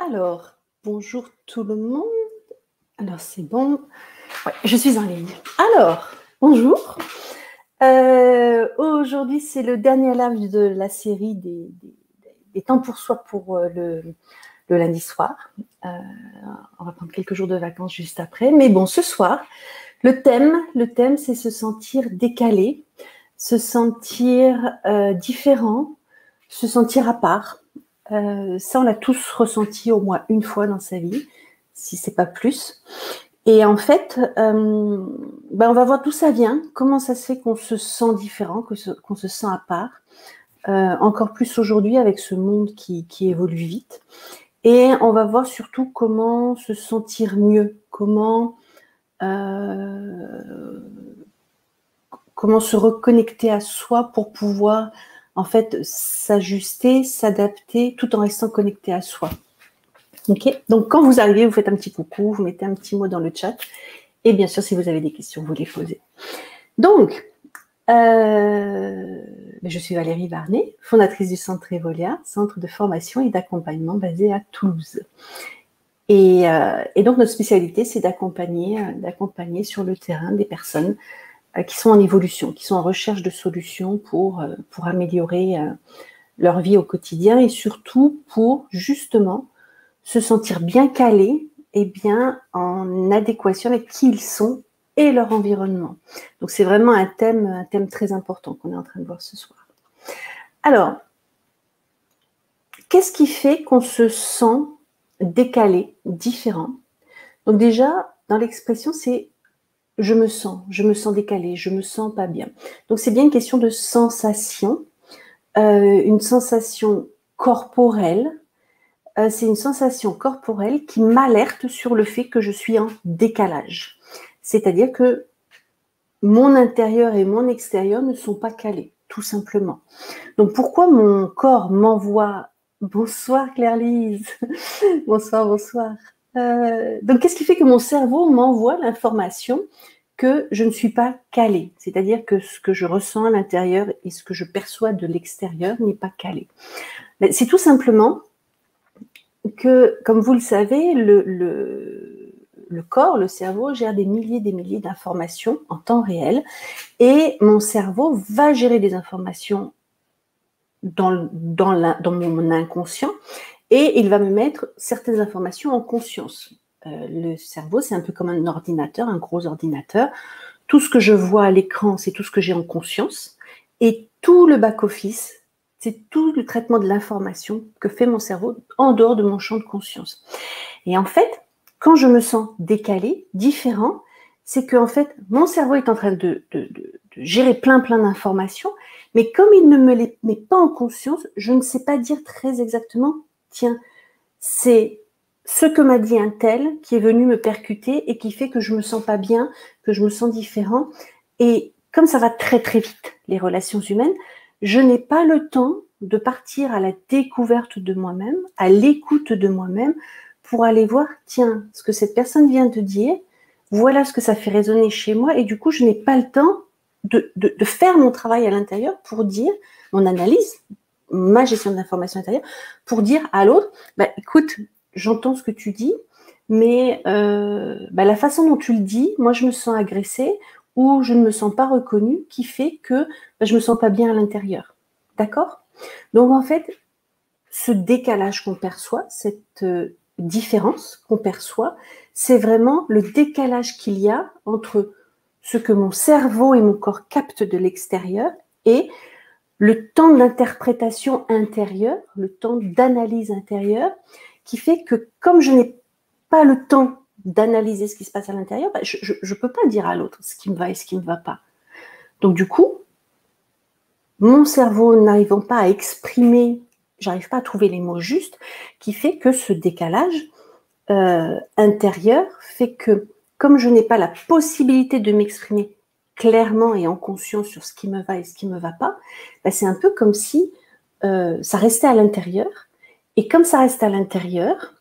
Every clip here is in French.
Alors, bonjour tout le monde. Alors, c'est bon. Ouais, je suis en ligne. Alors, bonjour. Aujourd'hui, c'est le dernier live de la série des temps pour soi pour le lundi soir. On va prendre quelques jours de vacances juste après. Mais bon, ce soir, le thème, c'est se sentir décalé, se sentir différent, se sentir à part. Ça, on l'a tous ressenti au moins une fois dans sa vie, si c'est pas plus. Et en fait, on va voir d'où ça vient, comment ça se fait qu'on se sent différent, qu'on se sent à part, encore plus aujourd'hui avec ce monde qui évolue vite. Et on va voir surtout comment se sentir mieux, comment se reconnecter à soi pour pouvoir en fait s'ajuster, s'adapter tout en restant connecté à soi. Ok, donc quand vous arrivez, vous faites un petit coucou, vous mettez un petit mot dans le chat, et bien sûr, si vous avez des questions, vous les posez. Donc, je suis Valérie Varnet, fondatrice du Centre Evolia, centre de formation et d'accompagnement basé à Toulouse. Et donc, notre spécialité, c'est d'accompagner sur le terrain des personnes qui sont en évolution, qui sont en recherche de solutions pour améliorer leur vie au quotidien et surtout pour justement se sentir bien calés et bien en adéquation avec qui ils sont et leur environnement. Donc, c'est vraiment un thème très important qu'on est en train de voir ce soir. Alors, qu'est-ce qui fait qu'on se sent décalé, différent? Donc déjà, dans l'expression, c'est je me sens décalé, je me sens pas bien. Donc, c'est bien une question de sensation, une sensation corporelle. C'est une sensation corporelle qui m'alerte sur le fait que je suis en décalage. C'est-à-dire que mon intérieur et mon extérieur ne sont pas calés, tout simplement. Donc, pourquoi mon corps m'envoie « Bonsoir Claire-Lise » Bonsoir. Donc, qu'est-ce qui fait que mon cerveau m'envoie l'information que je ne suis pas calée? C'est-à-dire que ce que je ressens à l'intérieur et ce que je perçois de l'extérieur n'est pas calé. C'est tout simplement que, comme vous le savez, le corps, le cerveau gère des milliers d'informations en temps réel et mon cerveau va gérer des informations dans mon inconscient et il va me mettre certaines informations en conscience. Le cerveau, c'est un peu comme un ordinateur, un gros ordinateur. Tout ce que je vois à l'écran, c'est tout ce que j'ai en conscience et tout le back-office, c'est tout le traitement de l'information que fait mon cerveau en dehors de mon champ de conscience. Et en fait, quand je me sens décalée, différent, c'est que en fait, mon cerveau est en train de gérer plein d'informations, mais comme il ne me les met pas en conscience, je ne sais pas dire très exactement, tiens, c'est ce que m'a dit un tel qui est venu me percuter et qui fait que je me sens pas bien, que je me sens différent. Et comme ça va très vite, les relations humaines, je n'ai pas le temps de partir à la découverte de moi-même, à l'écoute de moi-même, pour aller voir, tiens, ce que cette personne vient de dire, voilà ce que ça fait résonner chez moi, et du coup, je n'ai pas le temps de faire mon travail à l'intérieur pour dire, mon analyse, ma gestion de l'information intérieure, pour dire à l'autre, écoute, j'entends ce que tu dis, mais la façon dont tu le dis, moi, je me sens agressée, ou je ne me sens pas reconnue, qui fait que je me sens pas bien à l'intérieur. D'accord? Donc, en fait, ce décalage qu'on perçoit, cette différence qu'on perçoit, c'est vraiment le décalage qu'il y a entre ce que mon cerveau et mon corps captent de l'extérieur et le temps d'interprétation intérieure, le temps d'analyse intérieure, qui fait que comme je n'ai pas le temps d'analyser ce qui se passe à l'intérieur, je ne peux pas dire à l'autre ce qui me va et ce qui ne me va pas. Donc du coup, mon cerveau n'arrivant pas à exprimer, j'arrive pas à trouver les mots justes, qui fait que ce décalage intérieur fait que, comme je n'ai pas la possibilité de m'exprimer clairement et en conscience sur ce qui me va et ce qui me va pas, c'est un peu comme si ça restait à l'intérieur. Et comme ça reste à l'intérieur,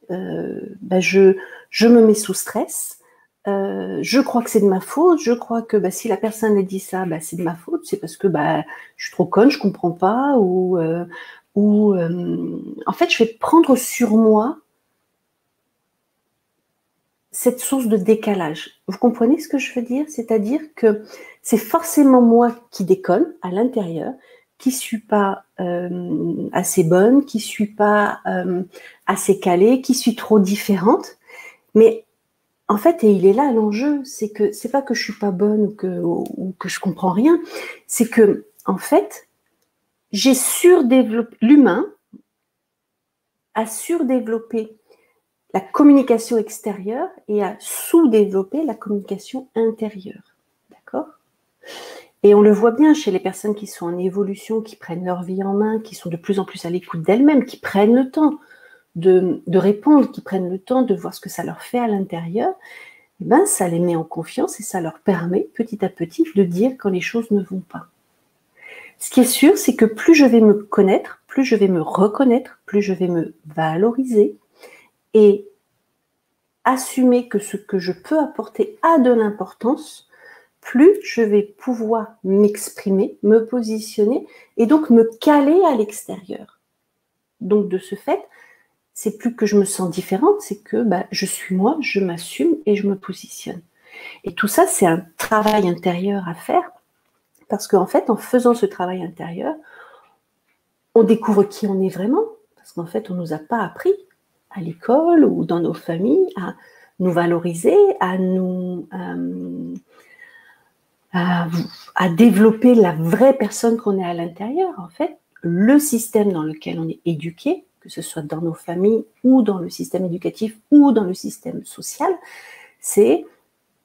je me mets sous stress. Je crois que c'est de ma faute. Je crois que si la personne a dit ça, c'est de ma faute. C'est parce que je suis trop conne, je comprends pas, ou en fait, je vais prendre sur moi cette source de décalage. Vous comprenez ce que je veux dire? C'est-à-dire que c'est forcément moi qui déconne à l'intérieur, qui ne suis pas assez bonne, qui ne suis pas assez calée, qui suis trop différente. Mais en fait, et il est là l'enjeu, c'est que c'est pas que je suis pas bonne ou que je comprends rien, c'est que en fait, j'ai surdéveloppé, l'humain a surdéveloppé la communication extérieure et à sous-développer la communication intérieure. D'accord? Et on le voit bien chez les personnes qui sont en évolution, qui prennent leur vie en main, qui sont de plus en plus à l'écoute d'elles-mêmes, qui prennent le temps de répondre, qui prennent le temps de voir ce que ça leur fait à l'intérieur, eh ben, ça les met en confiance et ça leur permet petit à petit de dire quand les choses ne vont pas. Ce qui est sûr, c'est que plus je vais me connaître, plus je vais me reconnaître, plus je vais me valoriser, et assumer que ce que je peux apporter a de l'importance, plus je vais pouvoir m'exprimer, me positionner et donc me caler à l'extérieur. Donc de ce fait, c'est plus que je me sens différente, c'est que je suis moi, je m'assume et je me positionne. Et tout ça, c'est un travail intérieur à faire, parce qu'en fait, en faisant ce travail intérieur, on découvre qui on est vraiment, parce qu'en fait, on ne nous a pas appris à l'école ou dans nos familles à nous valoriser, à développer la vraie personne qu'on est à l'intérieur. En fait, le système dans lequel on est éduqué, que ce soit dans nos familles ou dans le système éducatif ou dans le système social, c'est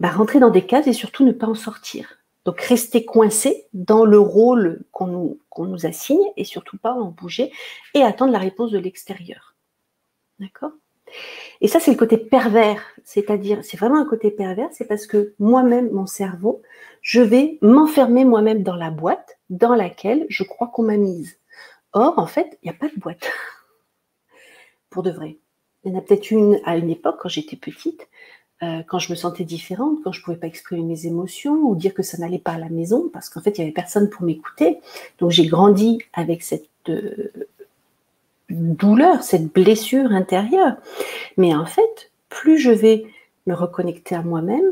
rentrer dans des cases et surtout ne pas en sortir. Donc rester coincé dans le rôle qu'on nous assigne et surtout pas en bouger et attendre la réponse de l'extérieur. D'accord ? Et ça, c'est le côté pervers, c'est-à-dire, c'est vraiment un côté pervers, c'est parce que moi-même, mon cerveau, je vais m'enfermer moi-même dans la boîte dans laquelle je crois qu'on m'a mise. Or, en fait, il n'y a pas de boîte, pour de vrai. Il y en a peut-être une à une époque, quand j'étais petite, quand je me sentais différente, quand je ne pouvais pas exprimer mes émotions ou dire que ça n'allait pas à la maison, parce qu'en fait, il n'y avait personne pour m'écouter. Donc, j'ai grandi avec cette douleur, cette blessure intérieure. Mais en fait, plus je vais me reconnecter à moi-même,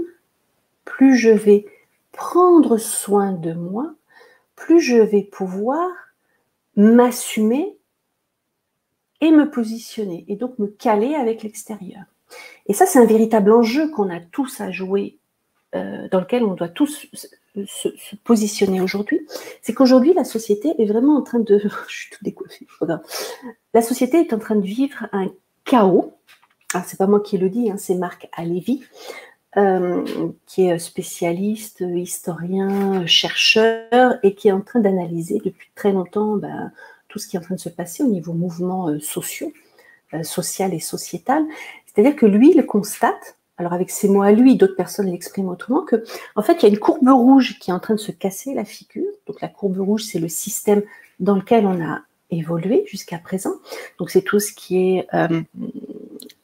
plus je vais prendre soin de moi, plus je vais pouvoir m'assumer et me positionner, et donc me caler avec l'extérieur. Et ça, c'est un véritable enjeu qu'on a tous à jouer, dans lequel on doit tous se positionner aujourd'hui. C'est qu'aujourd'hui, la société est vraiment en train de... Je suis toute décoiffée. La société est en train de vivre un chaos. Alors, c'est pas moi qui le dis, hein, c'est Marc Alevi, qui est spécialiste, historien, chercheur, et qui est en train d'analyser depuis très longtemps tout ce qui est en train de se passer au niveau mouvements sociaux, social et sociétal. C'est-à-dire que lui, il constate, alors avec ses mots à lui, d'autres personnes l'expriment autrement, que en fait, il y a une courbe rouge qui est en train de se casser la figure. Donc la courbe rouge, c'est le système dans lequel on a évolué jusqu'à présent. Donc c'est tout ce qui est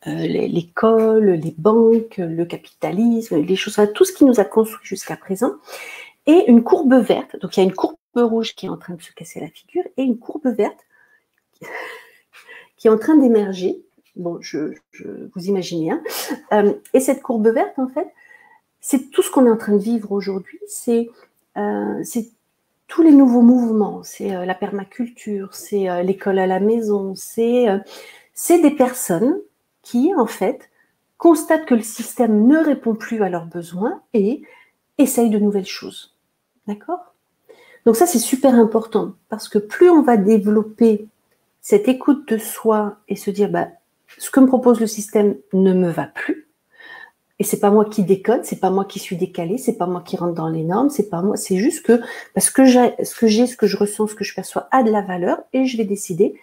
l'école, les banques, le capitalisme, les choses, tout ce qui nous a construit jusqu'à présent, et une courbe verte. Donc il y a une courbe rouge qui est en train de se casser la figure et une courbe verte qui est en train d'émerger. Bon, vous imaginez, hein. Et cette courbe verte, en fait, c'est tout ce qu'on est en train de vivre aujourd'hui, c'est tous les nouveaux mouvements, c'est la permaculture, c'est l'école à la maison, c'est des personnes qui, en fait, constatent que le système ne répond plus à leurs besoins et essayent de nouvelles choses. D'accord ? Donc ça, c'est super important, parce que plus on va développer cette écoute de soi et se dire, ce que me propose le système ne me va plus, et c'est pas moi qui décode, c'est pas moi qui suis décalée, c'est pas moi qui rentre dans les normes, c'est pas moi, c'est juste que parce que ce que je ressens, ce que je perçois a de la valeur, et je vais décider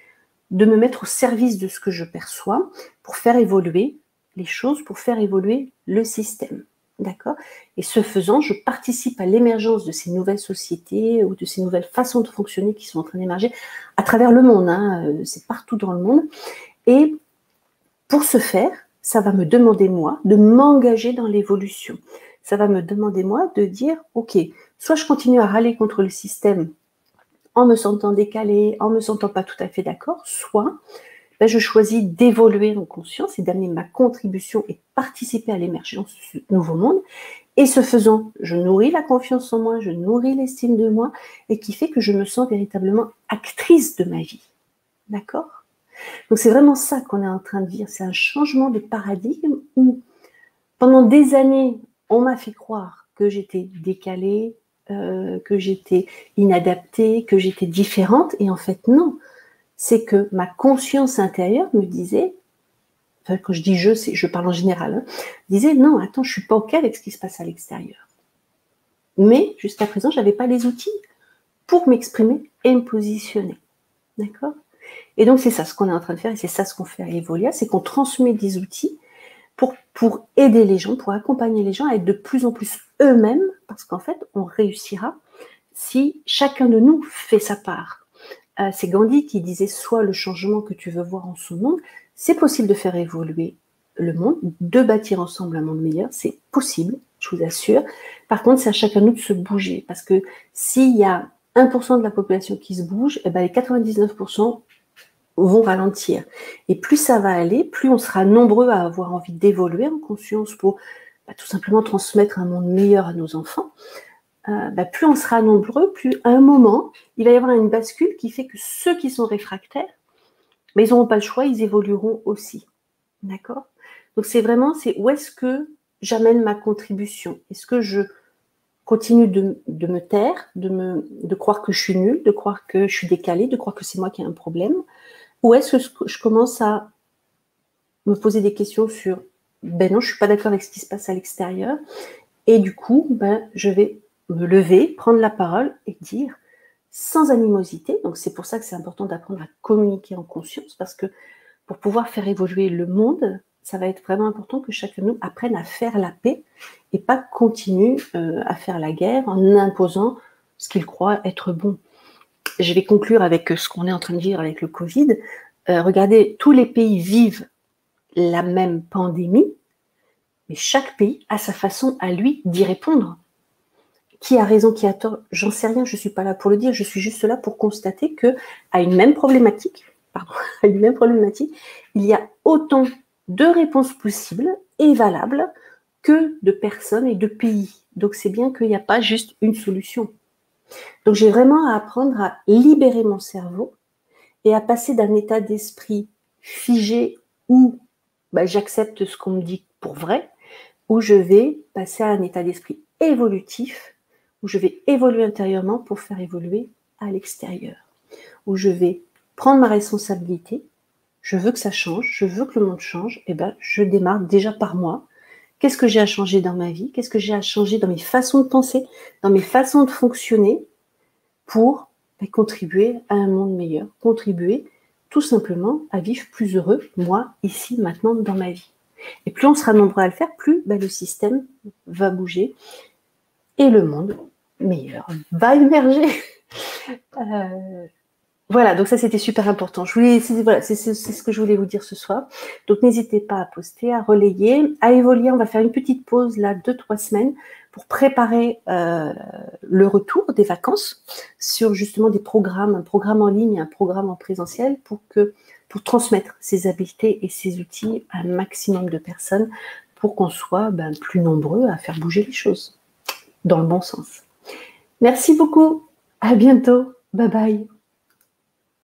de me mettre au service de ce que je perçois pour faire évoluer les choses, pour faire évoluer le système. D'accord ? Et ce faisant, je participe à l'émergence de ces nouvelles sociétés ou de ces nouvelles façons de fonctionner qui sont en train d'émerger à travers le monde, hein, c'est partout dans le monde. Et pour ce faire, ça va me demander, moi, de m'engager dans l'évolution. Ça va me demander, moi, de dire, ok, soit je continue à râler contre le système en me sentant décalée, en me sentant pas tout à fait d'accord, soit ben, je choisis d'évoluer en conscience et d'amener ma contribution et de participer à l'émergence de ce nouveau monde. Et ce faisant, je nourris la confiance en moi, je nourris l'estime de moi, et qui fait que je me sens véritablement actrice de ma vie. D'accord? Donc c'est vraiment ça qu'on est en train de vivre, c'est un changement de paradigme où pendant des années, on m'a fait croire que j'étais décalée, que j'étais inadaptée, que j'étais différente, et en fait non. C'est que ma conscience intérieure me disait, enfin, quand je dis je parle en général, hein, disait non, attends, je suis pas OK avec ce qui se passe à l'extérieur. Mais jusqu'à présent, j'avais pas les outils pour m'exprimer et me positionner. D'accord? Et donc c'est ça ce qu'on est en train de faire, et c'est ça ce qu'on fait à Evolia, c'est qu'on transmet des outils pour aider les gens, pour accompagner les gens à être de plus en plus eux-mêmes, parce qu'en fait, on réussira si chacun de nous fait sa part. C'est Gandhi qui disait « Sois le changement que tu veux voir en ce monde ». C'est possible de faire évoluer le monde, de bâtir ensemble un monde meilleur, c'est possible, je vous assure. Par contre, c'est à chacun de nous de se bouger, parce que s'il y a 1% de la population qui se bouge, eh ben les 99% vont ralentir. Et plus ça va aller, plus on sera nombreux à avoir envie d'évoluer en conscience pour tout simplement transmettre un monde meilleur à nos enfants. Plus on sera nombreux, plus à un moment, il va y avoir une bascule qui fait que ceux qui sont réfractaires, mais ils n'auront pas le choix, ils évolueront aussi. D'accord? Donc c'est vraiment, c'est où est-ce que j'amène ma contribution? Est-ce que je continue de me taire, de croire que je suis nulle, de croire que je suis décalée, de croire que c'est moi qui ai un problème? Ou est-ce que je commence à me poser des questions sur ben non, je ne suis pas d'accord avec ce qui se passe à l'extérieur, et du coup, je vais me lever, prendre la parole et dire sans animosité. Donc c'est pour ça que c'est important d'apprendre à communiquer en conscience, parce que pour pouvoir faire évoluer le monde, ça va être vraiment important que chacun de nous apprenne à faire la paix et pas continue à faire la guerre en imposant ce qu'il croit être bon. Je vais conclure avec ce qu'on est en train de vivre avec le Covid. Regardez, tous les pays vivent la même pandémie, mais chaque pays a sa façon à lui d'y répondre. Qui a raison, qui a tort, j'en sais rien, je ne suis pas là pour le dire, je suis juste là pour constater qu'à une même problématique, il y a autant de réponses possibles et valables que de personnes et de pays. Donc c'est bien qu'il n'y a pas juste une solution. Donc j'ai vraiment à apprendre à libérer mon cerveau et à passer d'un état d'esprit figé où j'accepte ce qu'on me dit pour vrai, où je vais passer à un état d'esprit évolutif, où je vais évoluer intérieurement pour faire évoluer à l'extérieur, où je vais prendre ma responsabilité, je veux que ça change, je veux que le monde change, et je démarre déjà par moi. Qu'est-ce que j'ai à changer dans ma vie? Qu'est-ce que j'ai à changer dans mes façons de penser, dans mes façons de fonctionner pour contribuer à un monde meilleur, contribuer tout simplement à vivre plus heureux, moi, ici, maintenant, dans ma vie. Et plus on sera nombreux à le faire, plus le système va bouger et le monde meilleur va émerger. Voilà, donc ça c'était super important. C'est ce que je voulais vous dire ce soir. Donc n'hésitez pas à poster, à relayer. À Evolia, on va faire une petite pause là, 2-3 semaines pour préparer le retour des vacances sur justement des programmes, un programme en ligne, un programme en présentiel pour transmettre ces habiletés et ces outils à un maximum de personnes pour qu'on soit plus nombreux à faire bouger les choses dans le bon sens. Merci beaucoup, à bientôt, bye bye.